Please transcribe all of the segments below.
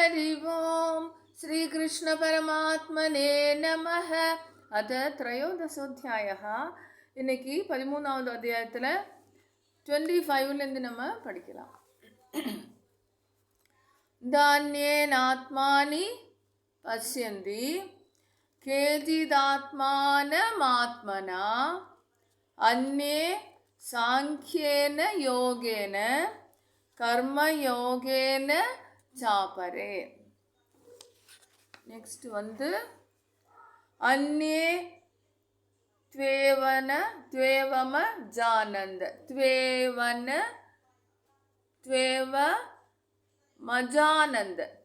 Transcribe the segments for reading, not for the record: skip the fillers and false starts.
हरि ओम श्री कृष्ण परमात्मने नमः. अथ त्रयोदशोऽध्यायः. இன்னைக்கு 13வது அத்தியாயத்துல 25ல இருந்து நம்ம படிக்கலாம். தான்யேனாத்மானி பஷ்யந்தி கேஜிதாத்மானமாத்மனா அன்யே சாங்கியேன யோகேன கர்மயோகேன சாபரே. நெக்ஸ்ட் அன்யே த்வேவம ஜானந்த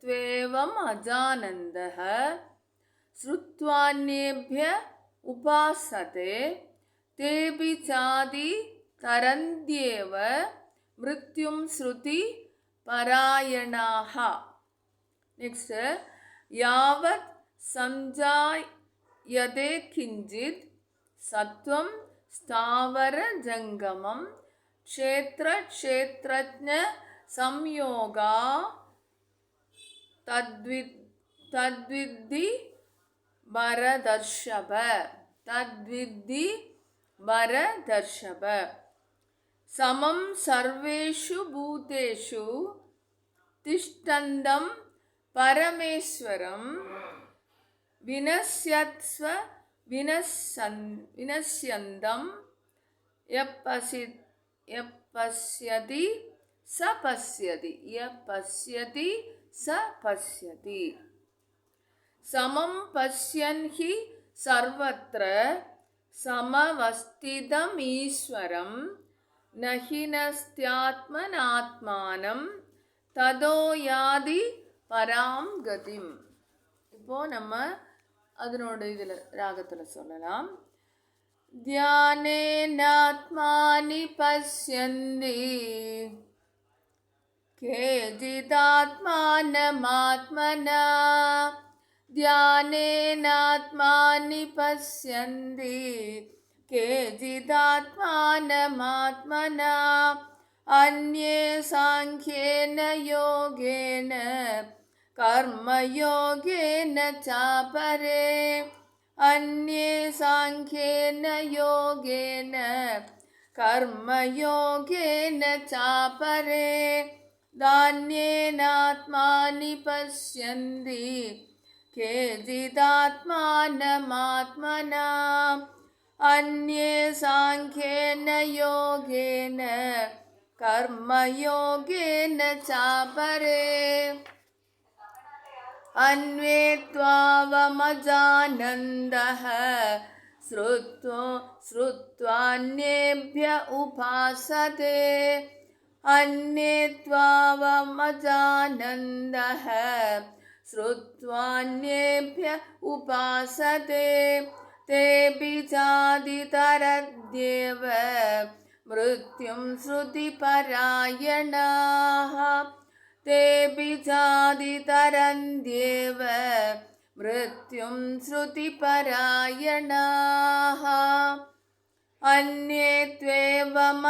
த்வேவம் அஜானந்தः ஸ்ருத்வான்யேப்ய உபாசதே தேபி சாதி தரந்த்யேவ மிருத்யும் ஸ்ருதி பராயணாஹ. நெக்ஸ்ட் யாவத் சஞ்சாயதே கிஞ்சித் சத்வம் ஸ்தாவர ஜங்கமம் க்ஷேத்ர க்ஷேத்ரஜ்ஞ சம்யோகா தத்வித்தி பரதர்ஷப. சமம் சர்வேஷு பூதேஷு திஷ்டந்தம் பரமேஸ்வரம் வினஸ்யந்தம் யப்பஸ்யதி ச பஸ்யதி. சமம் பஷ்யன் ஹி சர்வத்ர சமவஸ்திதம் ஈஸ்வரம் நஹினஸ்த்யாத்மனாத்மானம் ததோ யாதி பராம் கதிம். இப்போ நம்ம அதனோட இதில் ராகத்தில் சொல்லலாம். தியானேனாத்மானி பஷ்யந்தி கேஜிதாத்மானமாத்மனா தியானேனாத்மானி பஷ்யந்தி கேஜிதாத்மானமாத்மனா அன்யே சாங்கியேன யோகேன கர்மயோகேன சாபரே. அன்யே சாங்கியேன யோகேன கர்மயோகேன சாபரே தான்யேனாத்மானி பஷ்யந்தி கேஜிதாத்மானமாத்மனா அன்யே சாங்கியேன யோகேன கர்மயோகேன சாபரே அன்வேத்வாவமஜானந்தः ஸ்ருத்வான்யேப்ய உபாசதே. அன்வேத்வாவமஜானந்தः ஸ்ருத்வான்யேப்ய உபாசதே தேபி சாதி தரத்யேவ மிருத்யும் ஸ்ருதி பராயணாஹ. தேபி சாதி தரந்த்யேவ மிருத்யும் ஸ்ருதி பராயணாஹ. அன்யே த்வேவமஜானந்தः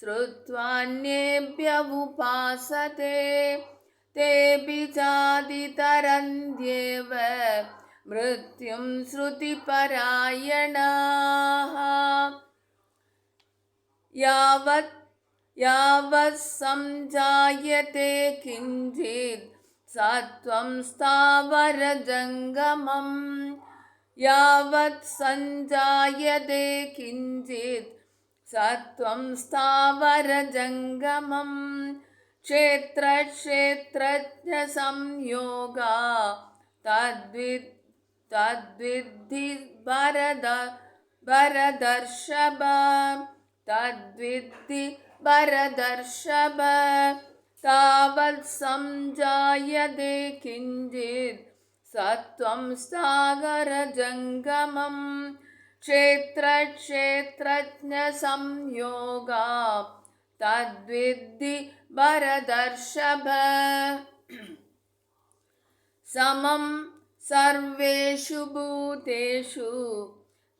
ஸ்ருத்வான்யேப்ய உபாசதே தேபி சாதி தரந்த்யேவ மிருத்யும் ஸ்ருதி பராயணாஹ. யாவத் சஞ்சாயதே கிஞ்சித் சத்வம் ஸ்தாவர ஜங்கமம் யாவத் சஞ்சாயதே கிஞ்சித் சத்வம் ஸ்தாவர ஜங்கமம் க்ஷேத்ர க்ஷேத்ரஜ்ஞ சம்யோகா தத்வித்தி பரதர்ஷப. தாவத் சஞ்சாயதே கிஞ்சித் சத்வம் ஸ்தாவர ஜங்கமம் க்ஷேத்ர க்ஷேத்ரஜ்ஞ சம்யோகா தத்வித்தி பரதர்ஷப. சமம் சர்வேஷு பூதேஷு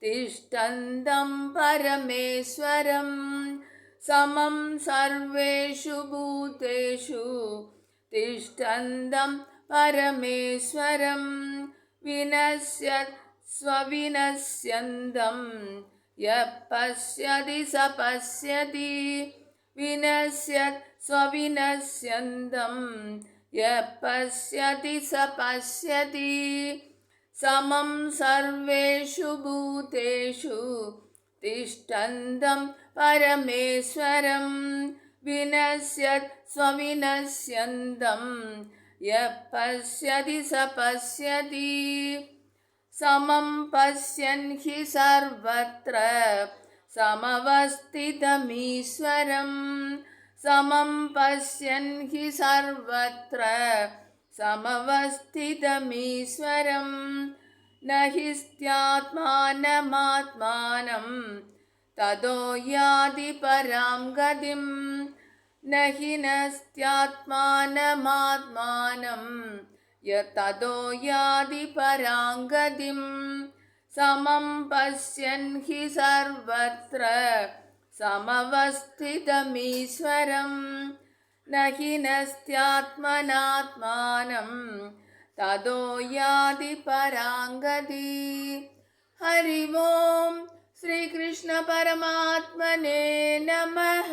திஷ்டந்தம் பரமேஸ்வரம் समं सर्वेषु भूतेषु तिष्ठन्तं परमेश्वरं विनश्यत् स्वविनश्यन्तं यः पश्यति स पश्यति विनश्यत् स्वविनश्यन्तं यः पश्यति स पश्यति समं सर्वेषु भूतेषु तिष्ठन्तं परमेश्वरं विनश्यत् स्वविनश्यन्तं यः पश्यति स पश्यति समं पश्यन् हि सर्वत्र समवस्थितमीश्वरं समं पश्यन् हि सर्वत्र समवस्थितमीश्वरं न हि स्त्यात्मानमात्मानं ततो याति परां गतिं न हि नस्त्यात्मानमात्मानं यततो याति परां गतिं समं पश्यन् हि सर्वत्र समवस्थितमीश्वरं न हि नस्त्यात्मनात्मानं ततो याति परां गतिं। हरि ओम श्री कृष्ण परमात्मने नमः।